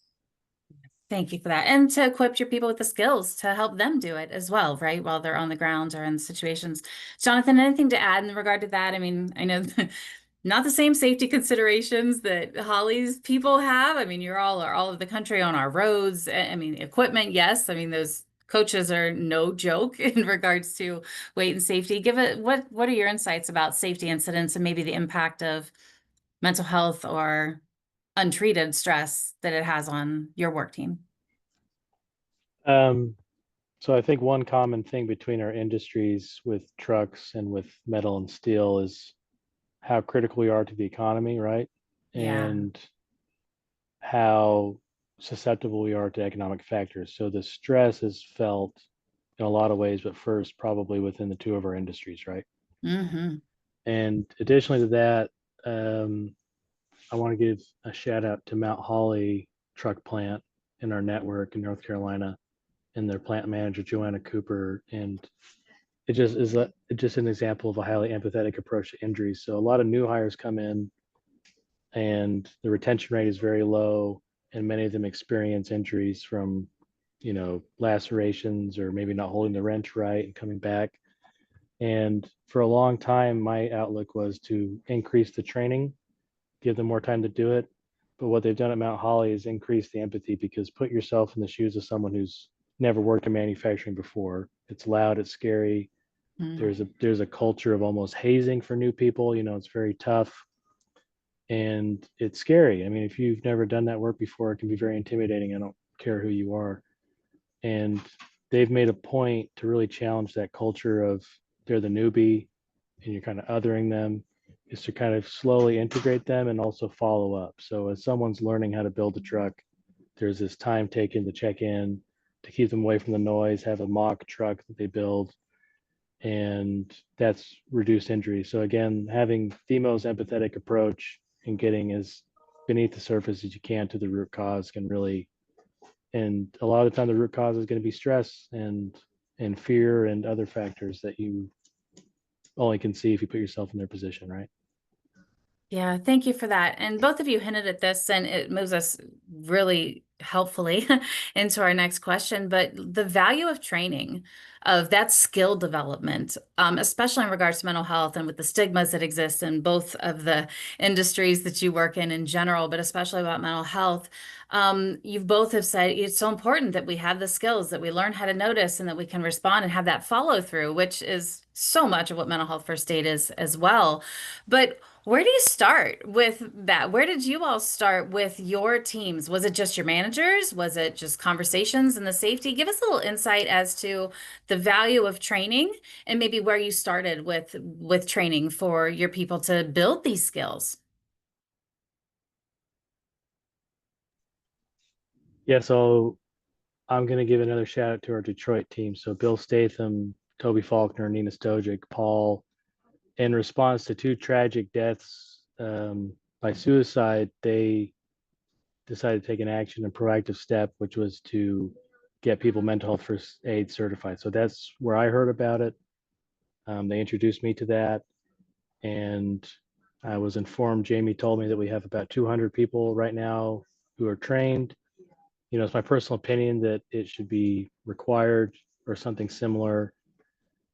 Thank you for that. And to equip your people with the skills to help them do it as well, right? While they're on the ground or in situations. Jonathan, anything to add in regard to that? I mean, I know not the same safety considerations that Holly's people have. I mean, you're all over the country on our roads. I mean, equipment, yes. I mean, those coaches are no joke in regards to weight and safety. What are your insights about safety incidents and maybe the impact of mental health or untreated stress that it has on your work team? So I think one common thing between our industries with trucks and with metal and steel is how critical we are to the economy, right? Yeah. And how susceptible we are to economic factors. So the stress is felt in a lot of ways, but first probably within the two of our industries, right? Mm-hmm. And additionally to that, I want to give a shout out to Mount Holly truck plant in our network in North Carolina, and their plant manager Joanna Cooper. And it just is just an example of a highly empathetic approach to injuries. So a lot of new hires come in, and the retention rate is very low, and many of them experience injuries from, lacerations or maybe not holding the wrench right and coming back. And for a long time, my outlook was to increase the training, give them more time to do it. But what they've done at Mount Holly is increase the empathy, because put yourself in the shoes of someone who's never worked in manufacturing before. It's loud, it's scary. Mm-hmm. There's a culture of almost hazing for new people. It's very tough and it's scary. I mean, if you've never done that work before, it can be very intimidating. I don't care who you are. And they've made a point to really challenge that culture of they're the newbie and you're kind of othering them, is to kind of slowly integrate them and also follow up. So as someone's learning how to build a truck, there's this time taken to check in, to keep them away from the noise, have a mock truck that they build, and that's reduced injury. So again, having the most empathetic approach and getting as beneath the surface as you can to the root cause can really, and a lot of the time the root cause is going to be stress and fear and other factors that you only can see if you put yourself in their position, right? Yeah, thank you for that. And both of you hinted at this, and it moves us really helpfully into our next question. But the value of training, of that skill development, especially in regards to mental health and with the stigmas that exist in both of the industries that you work in general, but especially about mental health. You both have said it's so important that we have the skills, that we learn how to notice, and that we can respond and have that follow through, which is so much of what mental health first aid is as well. But where do you start with that? Where did you all start with your teams? Was it just your managers? Was it just conversations and the safety? Give us a little insight as to the value of training and maybe where you started with training for your people to build these skills. Yeah, so I'm going to give another shout out to our Detroit team. So Bill Statham, Toby Faulkner, Nina Stojic, Paul, in response to two tragic deaths by suicide, they decided to take an action, a proactive step, which was to get people mental health first aid certified. So that's where I heard about it. They introduced me to that, and I was informed. Jamie told me that we have about 200 people right now who are trained. It's my personal opinion that it should be required or something similar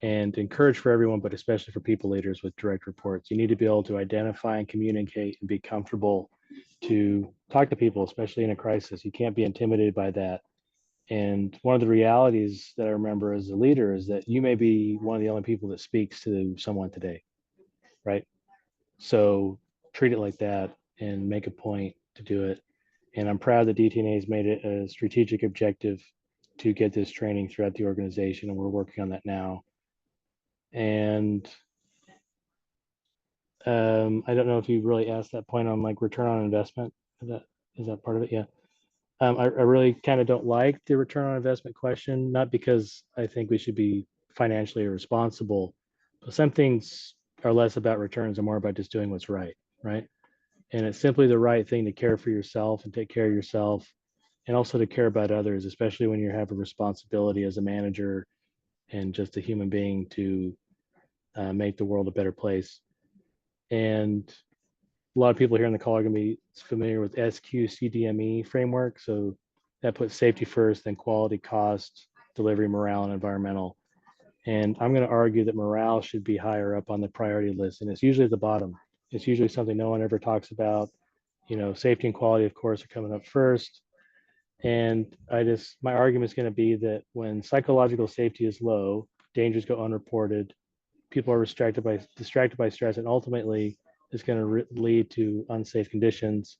and encouraged for everyone, but especially for people leaders with direct reports. You need to be able to identify and communicate and be comfortable to talk to people, especially in a crisis. You can't be intimidated by that. And one of the realities that I remember as a leader is that you may be one of the only people that speaks to someone today, right? So treat it like that and make a point to do it. And I'm proud that DTNA has made it a strategic objective to get this training throughout the organization, and we're working on that now. And I don't know if you really asked that point on like return on investment. Is that part of it? Yeah. I really kind of don't like the return on investment question, not because I think we should be financially irresponsible, but some things are less about returns and more about just doing what's right, right? And it's simply the right thing to care for yourself and take care of yourself, and also to care about others, especially when you have a responsibility as a manager and just a human being to make the world a better place. And a lot of people here in the call are going to be familiar with SQCDME framework. So that puts safety first, then quality, cost, delivery, morale, and environmental. And I'm going to argue that morale should be higher up on the priority list. And it's usually at the bottom. It's usually something no one ever talks about. Safety and quality, of course, are coming up first. And my argument is going to be that when psychological safety is low, dangers go unreported, people are distracted by stress, and ultimately it's going to lead to unsafe conditions.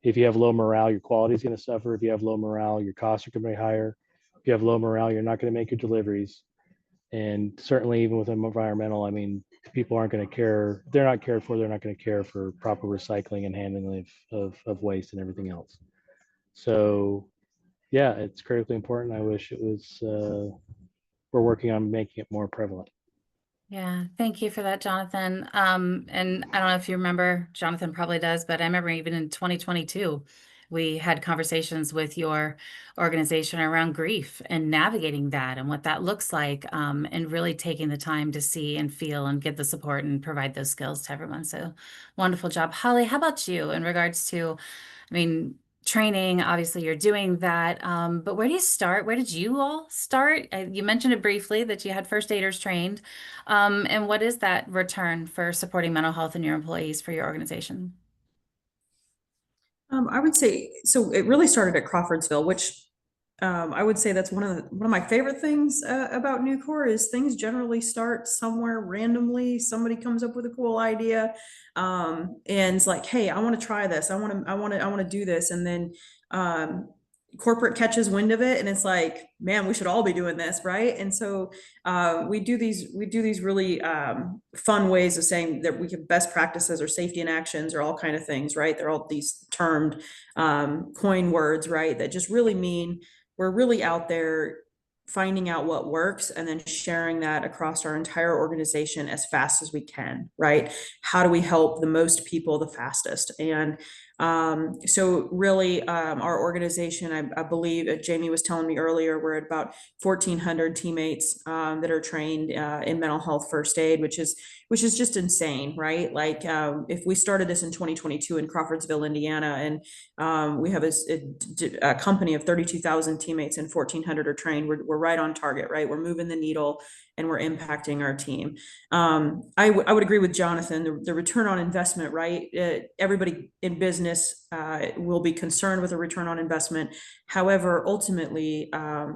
If you have low morale, your quality is going to suffer. If you have low morale, your costs are going to be higher. If you have low morale, you're not going to make your deliveries. And certainly, even with environmental, I mean, people aren't going to care. If they're not cared for, they're not going to care for proper recycling and handling of waste and everything else. So, yeah, it's critically important. I wish it was. We're working on making it more prevalent. Yeah, thank you for that, Jonathan. And I don't know if you remember, Jonathan probably does, but I remember even in 2022, we had conversations with your organization around grief and navigating that and what that looks like, and really taking the time to see and feel and give the support and provide those skills to everyone. So wonderful job. Holly, how about you in regards to, I mean, training, obviously you're doing that, but where do you start? Where did you all start? You mentioned it briefly that you had first aiders trained. And what is that return for supporting mental health in your employees for your organization? I would say, so it really started at Crawfordsville, which I would say that's one of my favorite things about Nucor is things generally start somewhere randomly. Somebody comes up with a cool idea, and it's like, hey, I want to try this. I want to do this, and then corporate catches wind of it, and it's like, man, we should all be doing this, right? And so we do these really fun ways of saying that we can best practices or safety and actions or all kind of things, right? They're all these termed coin words, right? That just really mean we're really out there finding out what works and then sharing that across our entire organization as fast as we can, right? How do we help the most people the fastest? And So really, our organization, I believe, Jamie was telling me earlier, we're at about 1,400 teammates that are trained in mental health first aid, which is just insane, right? Like if we started this in 2022 in Crawfordsville, Indiana, and we have a company of 32,000 teammates and 1,400 are trained, we're right on target, right? We're moving the needle and we're impacting our team. I would agree with Jonathan, the return on investment, right? Everybody in business will be concerned with a return on investment. However, ultimately,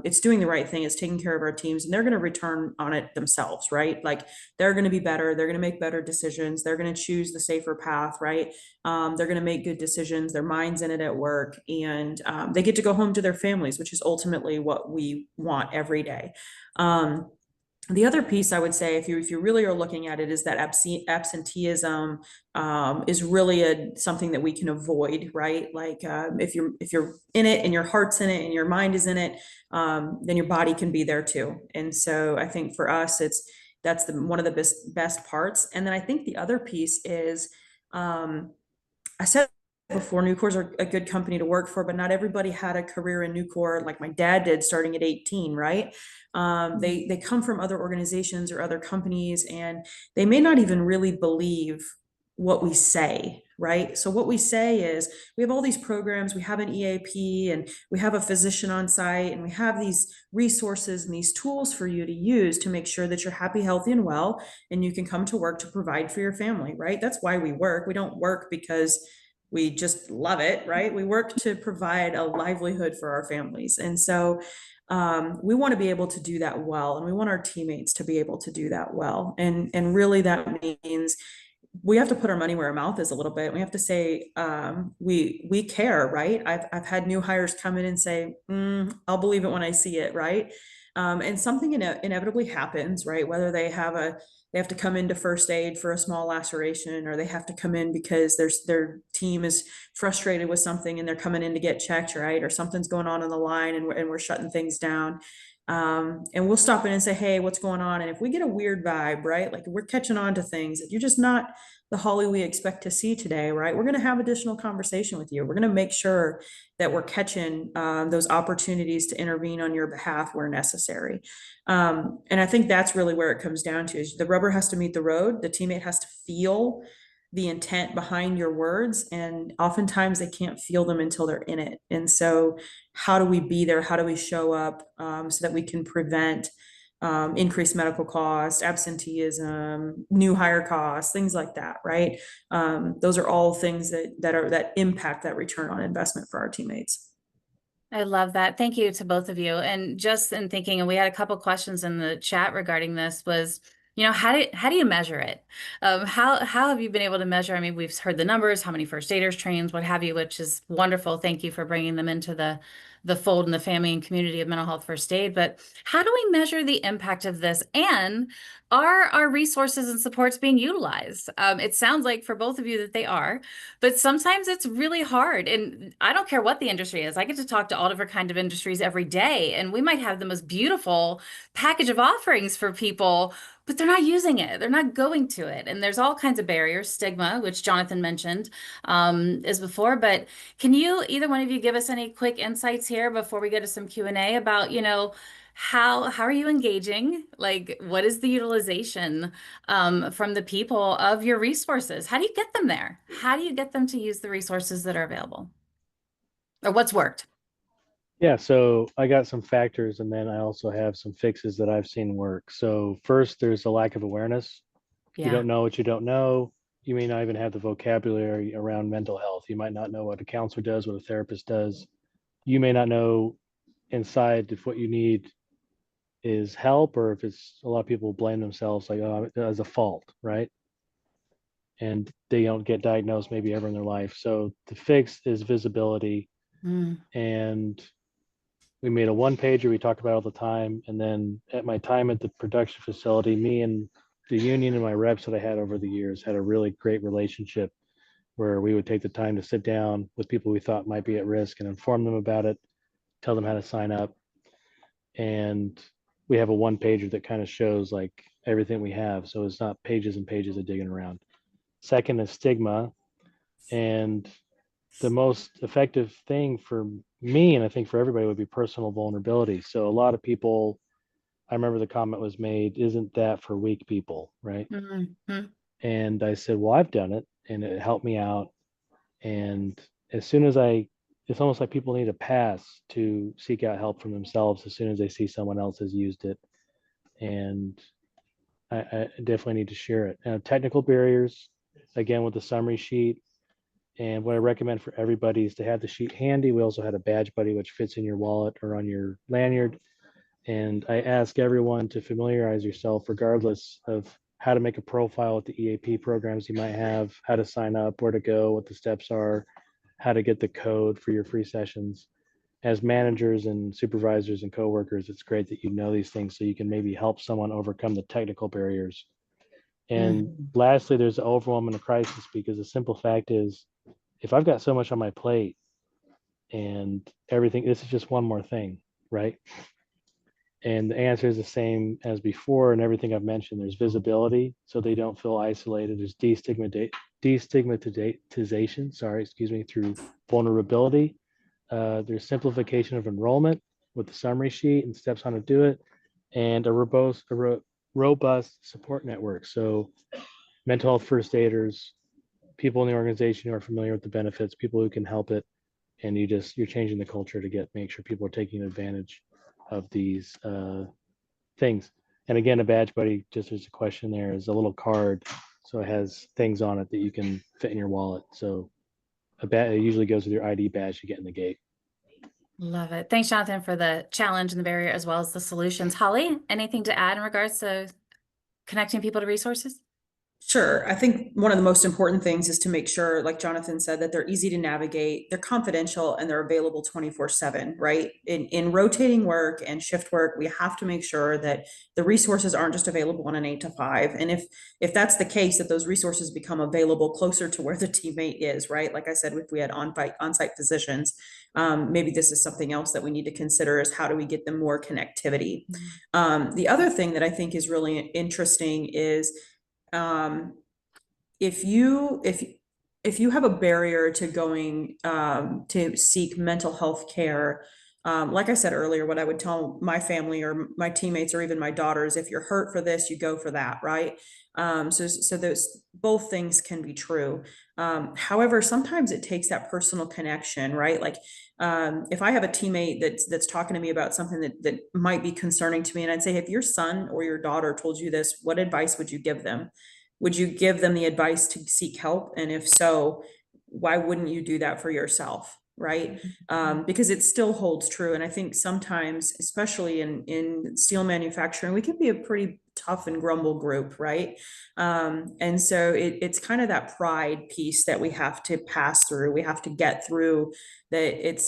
it's doing the right thing. It's taking care of our teams, and they're going to return on it themselves, right? Like they're going to be better. They're going to make better decisions. They're going to choose the safer path, right? They're going to make good decisions. Their mind's in it at work, and they get to go home to their families, which is ultimately what we want every day. The other piece I would say, if you really are looking at it, is that absenteeism is really something that we can avoid, right? Like if you're in it and your heart's in it and your mind is in it, then your body can be there too. And so I think for us, that's one of the best parts. And then I think the other piece is, I said before, Nucor's are a good company to work for, but not everybody had a career in Nucor like my dad did starting at 18, right? They come from other organizations or other companies, and they may not even really believe what we say, right? So what we say is we have all these programs, we have an EAP, and we have a physician on site, and we have these resources and these tools for you to use to make sure that you're happy, healthy, and well, and you can come to work to provide for your family, right? That's why we work. We don't work because we just love it, right? We work to provide a livelihood for our families. And so we want to be able to do that well, and we want our teammates to be able to do that well. And really that means we have to put our money where our mouth is a little bit. We have to say, we care, right? I've had new hires come in and say, I'll believe it when I see it, right? And something inevitably happens, right? Whether they have to come into first aid for a small laceration, or they have to come in because their team is frustrated with something and they're coming in to get checked, right? Or something's going on the line, and we're shutting things down. And we'll stop in and say, hey, what's going on? And if we get a weird vibe, right? Like we're catching on to things that you're just not the Holly we expect to see today, right? We're going to have additional conversation with you. We're going to make sure that we're catching those opportunities to intervene on your behalf where necessary. And I think that's really where it comes down to, is the rubber has to meet the road. The teammate has to feel the intent behind your words, and oftentimes they can't feel them until they're in it. And so how do we be there? How do we show up so that we can prevent increased medical costs, absenteeism, new hire costs, things like that, right? Those are all things that impact that return on investment for our teammates. I love that. Thank you to both of you. And just in thinking, and we had a couple questions in the chat regarding this, was, how do you measure it? How have you been able to measure? I mean, we've heard the numbers, how many first aiders trained, what have you, which is wonderful. Thank you for bringing them into the fold and the family and community of mental health first aid. But how do we measure the impact of this? And are our resources and supports being utilized? It sounds like for both of you that they are, but sometimes it's really hard. And I don't care what the industry is. I get to talk to all different kinds of industries every day, and we might have the most beautiful package of offerings for people, but they're not using it. They're not going to it. And there's all kinds of barriers, stigma, which Jonathan mentioned is before. But can you, either one of you, give us any quick insights here before we go to some Q&A about, how are you engaging? Like, what is the utilization from the people of your resources? How do you get them there? How do you get them to use the resources that are available? Or what's worked? Yeah, so I got some factors, and then I also have some fixes that I've seen work. So first, there's a lack of awareness. You Yeah. don't know what you don't know. You may not even have the vocabulary around mental health. You might not know what a counselor does, what a therapist does. You may not know inside if what you need is help, or if it's, a lot of people blame themselves, like, oh, as a fault, right? And they don't get diagnosed maybe ever in their life. So the fix is visibility. And we made a one pager we talk about all the time. And then at my time at the production facility, me and the union and my reps that I had over the years had a really great relationship, where we would take the time to sit down with people we thought might be at risk and inform them about it, tell them how to sign up. And we have a one pager that kind of shows like everything we have. So it's not pages and pages of digging around. Second is stigma. And the most effective thing for me, and I think for everybody, would be personal vulnerability. So a lot of people, I remember the comment was made, isn't that for weak people, right? Mm-hmm. And I said, well, I've done it and it helped me out. And as soon as it's almost like people need a pass to seek out help from themselves as soon as they see someone else has used it. And I definitely need to share it. Now, technical barriers, again, with the summary sheet. And what I recommend for everybody is to have the sheet handy. We also had a badge buddy, which fits in your wallet or on your lanyard. And I ask everyone to familiarize yourself, regardless of how to make a profile with the EAP programs you might have, how to sign up, where to go, what the steps are, how to get the code for your free sessions. As managers and supervisors and coworkers, it's great that you know these things so you can maybe help someone overcome the technical barriers. And lastly, there's the overwhelm and a crisis, because the simple fact is, if I've got so much on my plate and everything, this is just one more thing, right? And the answer is the same as before, and everything I've mentioned. There's visibility, so they don't feel isolated. There's destigmatization, through vulnerability. There's simplification of enrollment with the summary sheet and steps on how to do it, and a robust support network. So mental health first aiders, people in the organization who are familiar with the benefits, people who can help it, and you're changing the culture to make sure people are taking advantage of these things. And again, a badge buddy, just as a question, there is a little card, so it has things on it that you can fit in your wallet. So it usually goes with your ID badge to get in the gate. Love it. Thanks, Jonathan, for the challenge and the barrier as well as the solutions. Holly, anything to add in regards to connecting people to resources? Sure. I think one of the most important things is to make sure, like Jonathan said, that they're easy to navigate, they're confidential, and they're available 24/7, right? In rotating work and shift work, we have to make sure that the resources aren't just available on an 8 to 5. And if that's the case, that those resources become available closer to where the teammate is, right? Like I said, if we had on-site physicians, maybe this is something else that we need to consider, is how do we get them more connectivity? The other thing that I think is really interesting is, if you have a barrier to going to seek mental health care, like I said earlier, what I would tell my family or my teammates or even my daughters, if you're hurt for this, you go for that, right? So those both things can be true. However, sometimes it takes that personal connection, right? Like, if I have a teammate that's talking to me about something that might be concerning to me, and I'd say, if your son or your daughter told you this, what advice would you give them? Would you give them the advice to seek help? And if so, why wouldn't you do that for yourself? Right? Because it still holds true. And I think sometimes, especially in steel manufacturing, we can be a pretty tough and grumble group, right? And so it's kind of that pride piece that we have to pass through. We have to get through that.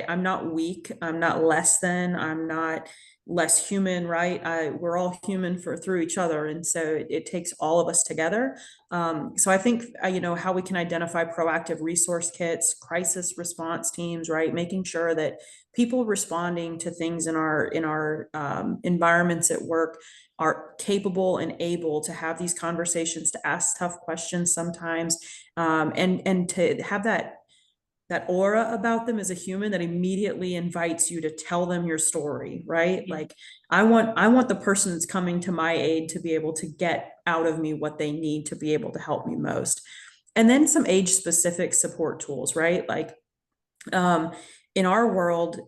I'm not weak. I'm not less than. I'm not less human, right? We're all human through each other, and so it takes all of us together. So I think how we can identify proactive resource kits, crisis response teams, right? Making sure that people responding to things in our environments at work are capable and able to have these conversations, to ask tough questions sometimes, and to have that aura about them as a human that immediately invites you to tell them your story, right? Like, I want the person that's coming to my aid to be able to get out of me what they need to be able to help me most. And then some age specific support tools, right? Like, in our world,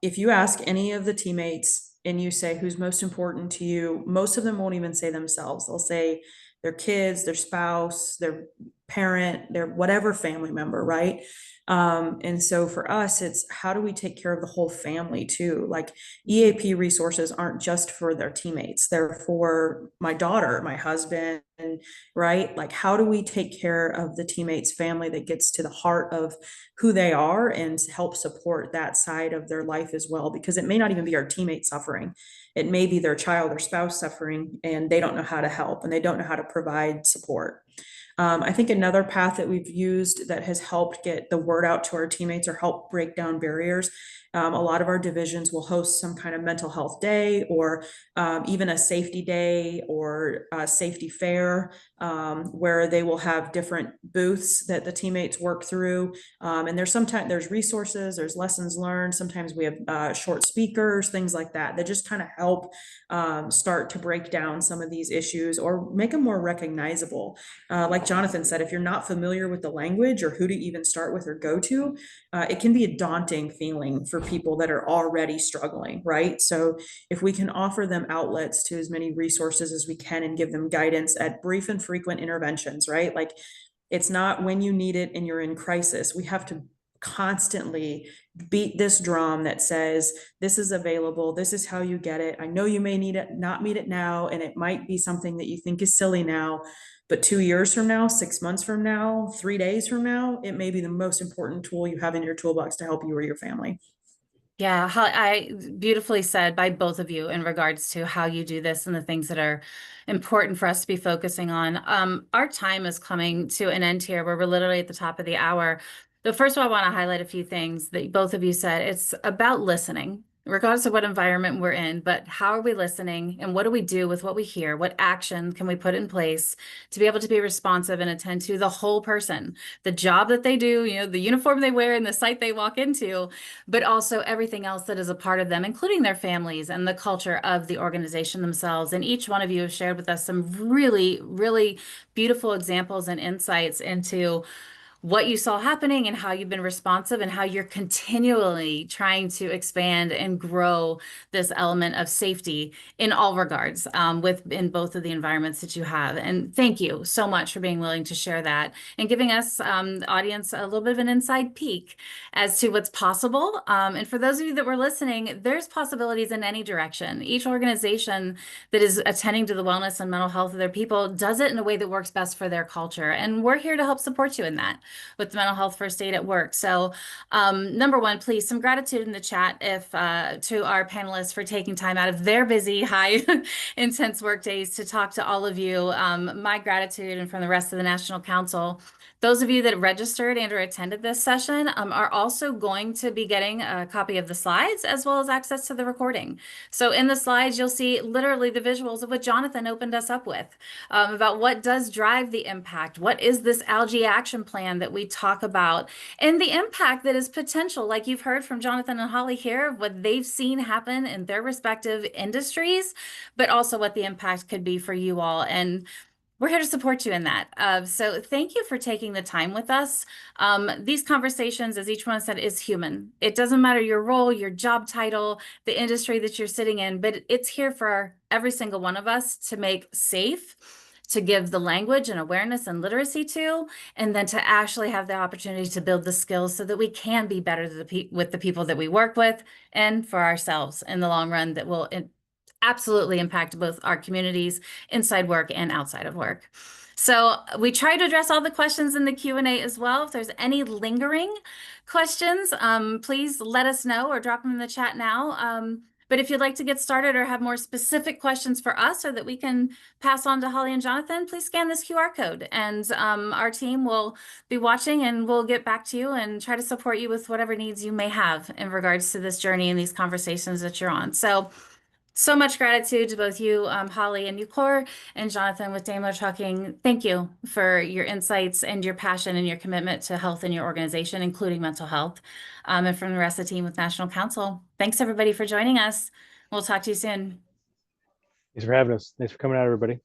if you ask any of the teammates and you say who's most important to you, most of them won't even say themselves. They'll say their kids, their spouse, their parent, their whatever family member, right? And so for us, it's how do we take care of the whole family too? Like, EAP resources aren't just for their teammates, they're for my daughter, my husband, right? Like, how do we take care of the teammates' family that gets to the heart of who they are and help support that side of their life as well? Because it may not even be our teammate suffering. It may be their child or spouse suffering, and they don't know how to help and they don't know how to provide support. I think another path that we've used that has helped get the word out to our teammates or help break down barriers. A lot of our divisions will host some kind of mental health day or even a safety day or a safety fair where they will have different booths that the teammates work through. And there's resources, there's lessons learned. Sometimes we have short speakers, things like that just kind of help start to break down some of these issues or make them more recognizable. Like Jonathan said, if you're not familiar with the language or who to even start with or go to, it can be a daunting feeling for people that are already struggling, right? So if we can offer them outlets to as many resources as we can and give them guidance at brief and frequent interventions, right? Like it's not when you need it and you're in crisis. We have to constantly beat this drum that says this is available, this is how you get it. I know you may need it, not need it now, and it might be something that you think is silly now, but 2 years from now, 6 months from now, 3 days from now, it may be the most important tool you have in your toolbox to help you or your family. Yeah, I beautifully said by both of you in regards to how you do this and the things that are important for us to be focusing on. Our time is coming to an end here where we're literally at the top of the hour. But first of all, I want to highlight a few things that both of you said. It's about listening, regardless of what environment we're in, but how are we listening and what do we do with what we hear? What action can we put in place to be able to be responsive and attend to the whole person, the job that they do, the uniform they wear and the site they walk into, but also everything else that is a part of them, including their families and the culture of the organization themselves. And each one of you have shared with us some really, really beautiful examples and insights into what you saw happening and how you've been responsive and how you're continually trying to expand and grow this element of safety in all regards in both of the environments that you have. And thank you so much for being willing to share that and giving us, the audience, a little bit of an inside peek as to what's possible. And for those of you that were listening, there's possibilities in any direction. Each organization that is attending to the wellness and mental health of their people does it in a way that works best for their culture. And we're here to help support you in that with mental health first aid at work. So number one, please, some gratitude in the chat to our panelists for taking time out of their busy, high intense work days to talk to all of you. My gratitude, and from the rest of the National Council. Those of you that registered and or attended this session are also going to be getting a copy of the slides as well as access to the recording. So in the slides, you'll see literally the visuals of what Jonathan opened us up with about what does drive the impact. What is this algae action plan that we talk about, and the impact that is potential, like you've heard from Jonathan and Holly here, what they've seen happen in their respective industries, but also what the impact could be for you all. And we're here to support you in that. So thank you for taking the time with us. These conversations, as each one said, is human. It doesn't matter your role, your job title, the industry that you're sitting in, but it's here for every single one of us to make safe, to give the language and awareness and literacy to, and then to actually have the opportunity to build the skills so that we can be better with the people that we work with and for ourselves in the long run, that will absolutely impact both our communities inside work and outside of work. So we try to address all the questions in the Q&A as well. If there's any lingering questions, please let us know or drop them in the chat now. But if you'd like to get started or have more specific questions for us or that we can pass on to Holly and Jonathan, please scan this QR code, and our team will be watching and we'll get back to you and try to support you with whatever needs you may have in regards to this journey and these conversations that you're on. So much gratitude to both you, Holly and Ucor, and Jonathan with Daimler Trucking. Thank you for your insights and your passion and your commitment to health in your organization, including mental health. And from the rest of the team with National Council, thanks everybody for joining us. We'll talk to you soon. Thanks for having us. Thanks for coming out, everybody.